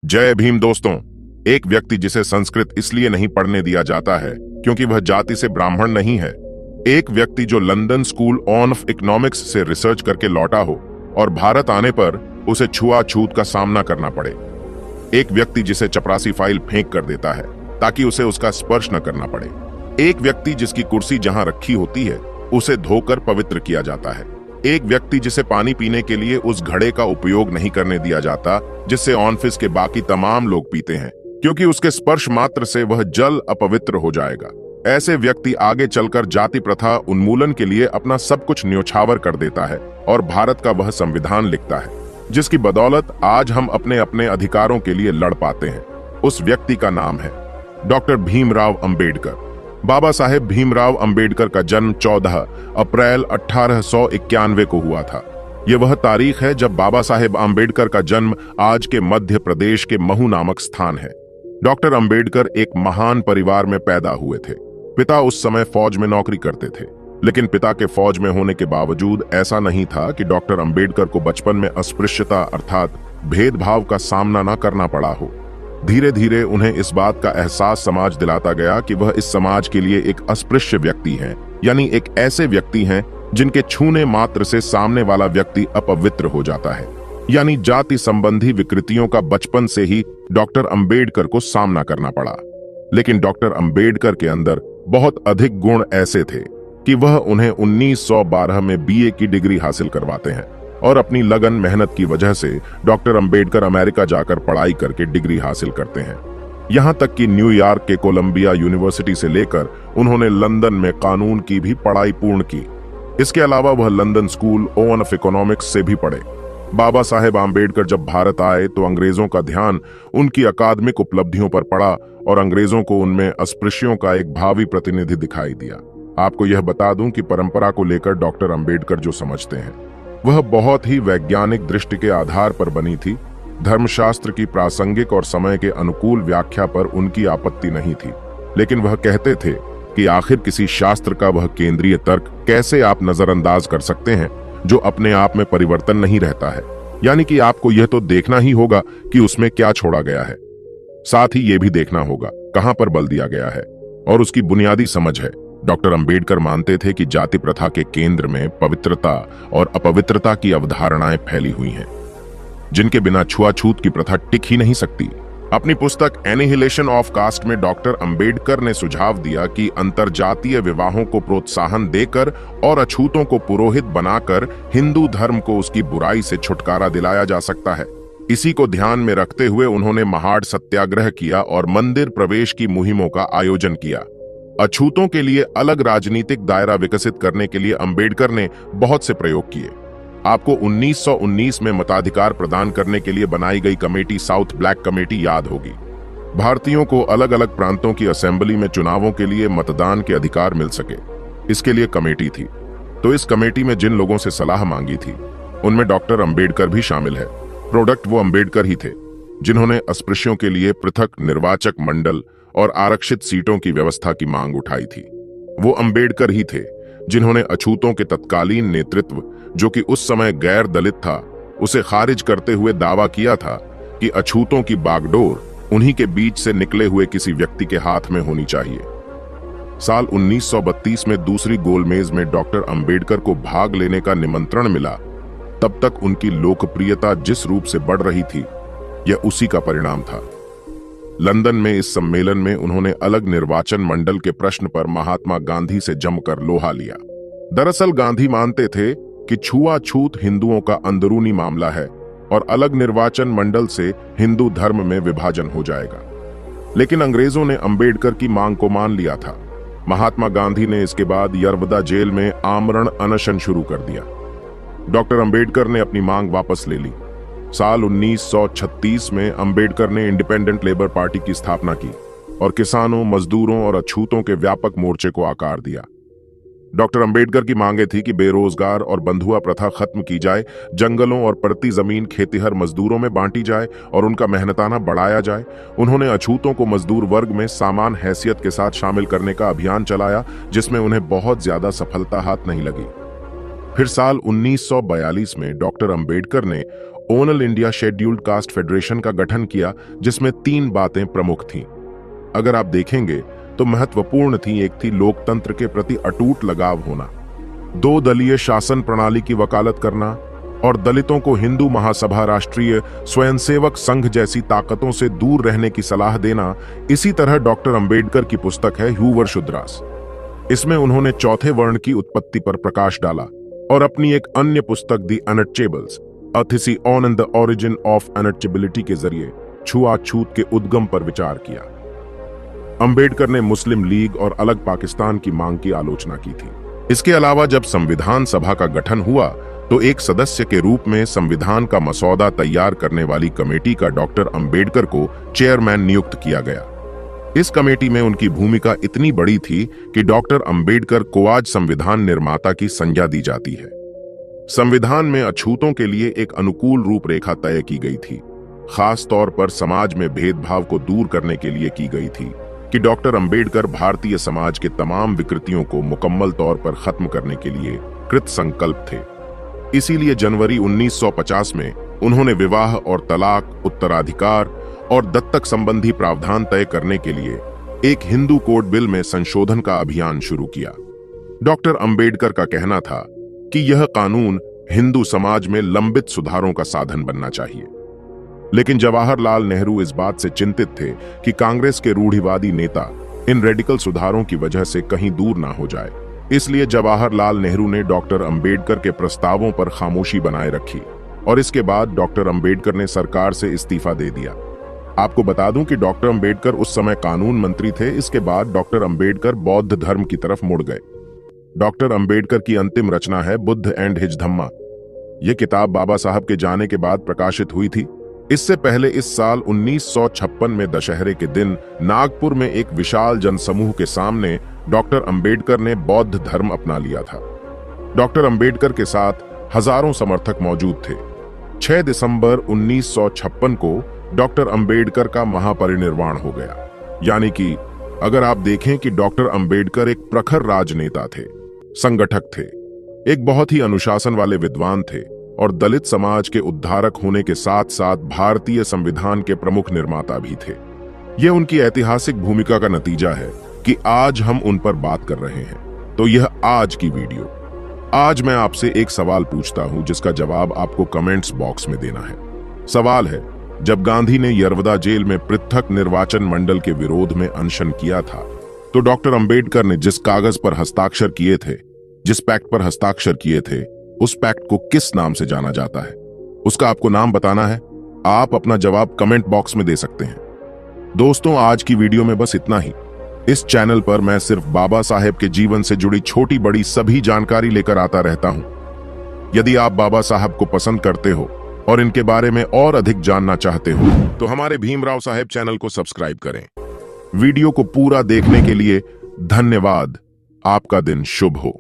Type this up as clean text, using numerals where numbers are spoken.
जय भीम दोस्तों। एक व्यक्ति जिसे संस्कृत इसलिए नहीं पढ़ने दिया जाता है क्योंकि वह जाति से ब्राह्मण नहीं है। एक व्यक्ति जो लंदन स्कूल ऑफ इकोनॉमिक्स से रिसर्च करके लौटा हो और भारत आने पर उसे छुआछूत का सामना करना पड़े। एक व्यक्ति जिसे चपरासी फाइल फेंक कर देता है ताकि उसे उसका स्पर्श न करना पड़े। एक व्यक्ति जिसकी कुर्सी जहां रखी होती है उसे धोकर पवित्र किया जाता है। एक व्यक्ति जिसे पानी पीने के लिए उस घड़े का उपयोग नहीं करने दिया जाता जिससे ऑफिस के बाकी तमाम लोग पीते हैं, क्योंकि उसके स्पर्श मात्र से वह जल अपवित्र हो जाएगा। ऐसे व्यक्ति आगे चलकर जाति प्रथा उन्मूलन के लिए अपना सब कुछ न्योछावर कर देता है और भारत का वह संविधान लिखता है जिसकी बदौलत आज हम अपने अपने अधिकारों के लिए लड़ पाते हैं। उस व्यक्ति का नाम है डॉक्टर भीमराव अंबेडकर। बाबा साहेब भीमराव अंबेडकर का जन्म 14 अप्रैल 1891 को हुआ था। यह वह तारीख है जब बाबा साहेब अंबेडकर का जन्म आज के मध्य प्रदेश के महू नामक स्थान है। डॉक्टर अंबेडकर एक महान परिवार में पैदा हुए थे। पिता उस समय फौज में नौकरी करते थे, लेकिन पिता के फौज में होने के बावजूद ऐसा नहीं था कि डॉक्टर अंबेडकर को बचपन में अस्पृश्यता अर्थात भेदभाव का सामना न करना पड़ा हो। धीरे धीरे उन्हें इस बात का एहसास समाज दिलाता गया कि वह इस समाज के लिए एक अस्पृश्य व्यक्ति हैं, यानी एक ऐसे व्यक्ति हैं जिनके छूने मात्र से सामने वाला व्यक्ति अपवित्र हो जाता है। यानी जाति संबंधी विकृतियों का बचपन से ही डॉक्टर अंबेडकर को सामना करना पड़ा। लेकिन डॉक्टर अंबेडकर के अंदर बहुत अधिक गुण ऐसे थे कि वह उन्हें 1912 में बीए की डिग्री हासिल करवाते हैं और अपनी लगन मेहनत की वजह से डॉक्टर अंबेडकर अमेरिका जाकर पढ़ाई करके डिग्री हासिल करते हैं। यहां तक कि न्यूयॉर्क के कोलंबिया यूनिवर्सिटी से लेकर उन्होंने लंदन में कानून की भी पढ़ाई पूर्ण की। इसके अलावा वह लंदन स्कूल ऑफ इकोनॉमिक्स से भी पढ़े। बाबा साहेब आम्बेडकर जब भारत आए तो अंग्रेजों का ध्यान उनकी अकादमिक उपलब्धियों पर पड़ा और अंग्रेजों को उनमें अस्पृश्यों का एक भावी प्रतिनिधि दिखाई दिया। आपको यह बता दूं कि परंपरा को लेकर डॉक्टर अंबेडकर जो समझते हैं वह बहुत ही वैज्ञानिक दृष्टि के आधार पर बनी थी। धर्मशास्त्र की प्रासंगिक और समय के अनुकूल व्याख्या पर उनकी आपत्ति नहीं थी, लेकिन वह कहते थे कि आखिर किसी शास्त्र का वह केंद्रीय तर्क कैसे आप नजरअंदाज कर सकते हैं जो अपने आप में परिवर्तन नहीं रहता है। यानी कि आपको यह तो देखना ही होगा कि उसमें क्या छोड़ा गया है, साथ ही यह भी देखना होगा कहां पर बल दिया गया है और उसकी बुनियादी समझ है। डॉक्टर अंबेडकर मानते थे कि जाति प्रथा के केंद्र में पवित्रता और अपवित्रता की अवधारणाएं फैली हुई हैं, जिनके बिना छुआछूत की प्रथा टिक ही नहीं सकती। अपनी पुस्तक एनिहिलेशन ऑफ कास्ट में डॉक्टर अंबेडकर ने सुझाव दिया कि अंतरजातीय विवाहों को प्रोत्साहन देकर और अछूतों को पुरोहित बनाकर हिंदू धर्म को उसकी बुराई से छुटकारा दिलाया जा सकता है। इसी को ध्यान में रखते हुए उन्होंने महाड़ सत्याग्रह किया और मंदिर प्रवेश की मुहिमों का आयोजन किया। अछूतों के लिए अलग राजनीतिक दायरा विकसित करने के लिए अंबेडकर ने बहुत से प्रयोग किए। आपको 1919 में मताधिकार प्रदान करने के लिए बनाई गई कमेटी साउथ ब्लैक कमेटी याद होगी। भारतीयों को अलग अलग प्रांतों की असेंबली में चुनावों के लिए मतदान के अधिकार मिल सके, इसके लिए कमेटी थी। तो इस कमेटी में जिन लोगों से सलाह मांगी थी उनमें डॉक्टर अंबेडकर भी शामिल है। प्रोडक्ट वो अंबेडकर ही थे जिन्होंने अस्पृश्यों के लिए पृथक निर्वाचक मंडल और आरक्षित सीटों की व्यवस्था की मांग उठाई थी। वो अंबेडकर ही थे जिन्होंने अछूतों के तत्कालीन नेतृत्व, जो कि उस समय गैर दलित था, उसे खारिज करते हुए दावा किया था कि अछूतों की बागडोर उन्हीं के बीच से निकले हुए किसी व्यक्ति के हाथ में होनी चाहिए। साल 1932 में दूसरी गोलमेज में डॉक्टर अंबेडकर को भाग लेने का निमंत्रण मिला। तब तक उनकी लोकप्रियता जिस रूप से बढ़ रही थी यह उसी का परिणाम था। लंदन में इस सम्मेलन में उन्होंने अलग निर्वाचन मंडल के प्रश्न पर महात्मा गांधी से जमकर लोहा लिया। दरअसल गांधी मानते थे कि छुआछूत हिंदुओं का अंदरूनी मामला है और अलग निर्वाचन मंडल से हिंदू धर्म में विभाजन हो जाएगा। लेकिन अंग्रेजों ने अंबेडकर की मांग को मान लिया था। महात्मा गांधी ने इसके बाद यरवदा जेल में आमरण अनशन शुरू कर दिया। डॉक्टर अंबेडकर ने अपनी मांग वापस ले ली। साल 1936 में अंबेडकर ने इंडिपेंडेंट लेबर पार्टी की स्थापना की और किसानों, मजदूरों और अछूतों के व्यापक मोर्चे को आकार दिया। डॉक्टर अंबेडकर की मांगे थी कि बेरोजगार और बंधुआ प्रथा खत्म की जाए, जंगलों और पड़ती जमीन खेतिहर मजदूरों में बांटी जाए और उनका मेहनताना बढ़ाया जाए। उन्होंने अछूतों को मजदूर वर्ग में समान हैसियत के साथ शामिल करने का अभियान चलाया, जिसमें उन्हें बहुत ज्यादा सफलता हाथ नहीं लगी। फिर साल 1942 में डॉक्टर अंबेडकर ने all India scheduled caste federation का गठन किया, जिसमें 3 बातें प्रमुख थीं। अगर आप देखेंगे तो महत्वपूर्ण थी। एक थी लोकतंत्र के प्रति अटूट लगाव होना, 2 दलीय शासन प्रणाली की वकालत करना और दलितों को हिंदू महासभा, राष्ट्रीय स्वयंसेवक संघ जैसी ताकतों से दूर रहने की सलाह देना। इसी तरह डॉक्टर अंबेडकर की पुस्तक है ह्यूवर शुद्रास। इसमें उन्होंने चौथे वर्ण की उत्पत्ति पर प्रकाश डाला और अपनी एक अन्य पुस्तक the untouchables, a thesis on the origin of untouchability के जरिए छुआछूत के उद्गम पर विचार किया। अंबेडकर ने मुस्लिम लीग और अलग पाकिस्तान की मांग की आलोचना की थी। इसके अलावा जब संविधान सभा का गठन हुआ तो एक सदस्य के रूप में संविधान का मसौदा तैयार करने वाली कमेटी का डॉक्टर अंबेडकर को चेयरमैन नियुक्त किया गया। इस कमेटी में उनकी भूमिका इतनी बड़ी थी कि डॉक्टर अंबेडकर को आज संविधान निर्माता की संज्ञा दी जाती है। संविधान में अछूतों के लिए एक अनुकूल रूपरेखा तय की गई थी, खास तौर पर समाज में भेदभाव को दूर करने के लिए की गई थी कि डॉक्टर अंबेडकर भारतीय समाज के तमाम विकृतियों को मुकम्मल तौर पर खत्म करने के लिए कृत संकल्प थे। इसीलिए जनवरी 1950 में उन्होंने विवाह और तलाक, उत्तराधिकार और दत्तक संबंधी प्रावधान तय करने के लिए एक हिंदू कोड बिल में संशोधन का अभियान शुरू किया। डॉक्टर अंबेडकर का कहना था कि यह कानून हिंदू समाज में लंबित सुधारों का साधन बनना चाहिए। लेकिन जवाहरलाल नेहरू इस बात से चिंतित थे कि कांग्रेस के रूढ़िवादी नेता इन रेडिकल सुधारों की वजह से कहीं दूर ना हो जाए। इसलिए जवाहरलाल नेहरू ने डॉक्टर अंबेडकर के प्रस्तावों पर खामोशी बनाए रखी और इसके बाद डॉक्टर अंबेडकर ने सरकार से इस्तीफा दे दिया। आपको बता दूं कि डॉक्टर अंबेडकर उस समय कानून मंत्री थे। इसके बाद डॉक्टर अंबेडकर बौद्ध धर्म की तरफ मुड़ गए। डॉक्टर अंबेडकर की अंतिम रचना है बुद्ध एंड हिज धम्मा। यह किताब बाबा साहब के जाने के बाद प्रकाशित हुई थी। इससे पहले इस साल 1956 में दशहरे के दिन नागपुर में एक विशाल जनसमूह के सामने डॉक्टर अंबेडकर ने बौद्ध धर्म अपना लिया था। डॉक्टर अंबेडकर के साथ हजारों समर्थक मौजूद थे। 6 दिसंबर 1956 को डॉक्टर अंबेडकर का महापरिनिर्वाण हो गया। यानी कि अगर आप देखें कि डॉक्टर अंबेडकर एक प्रखर राजनेता थे, संगठक थे, एक बहुत ही अनुशासन वाले विद्वान थे और दलित समाज के उद्धारक होने के साथ साथ भारतीय संविधान के प्रमुख निर्माता भी थे। यह उनकी ऐतिहासिक भूमिका का नतीजा है कि आज हम उन पर बात कर रहे हैं। तो यह आज की वीडियो। आज मैं आपसे एक सवाल पूछता हूं जिसका जवाब आपको कमेंट्स बॉक्स में देना है। सवाल है, जब गांधी ने यरवदा जेल में पृथक निर्वाचन मंडल के विरोध में अनशन किया था तो डॉक्टर अंबेडकर ने जिस कागज पर हस्ताक्षर किए थे, जिस पैक्ट पर हस्ताक्षर किए थे, उस पैक्ट को किस नाम से जाना जाता है? उसका आपको नाम बताना है। आप अपना जवाब कमेंट बॉक्स में दे सकते हैं। दोस्तों, आज की वीडियो में बस इतना ही। इस चैनल पर मैं सिर्फ बाबा साहेब के जीवन से जुड़ी छोटी बड़ी सभी जानकारी लेकर आता रहता हूं। यदि आप बाबा साहब को पसंद करते हो और इनके बारे में और अधिक जानना चाहते हो तो हमारे भीमराव साहेब चैनल को सब्सक्राइब करें। वीडियो को पूरा देखने के लिए धन्यवाद। आपका दिन शुभ हो।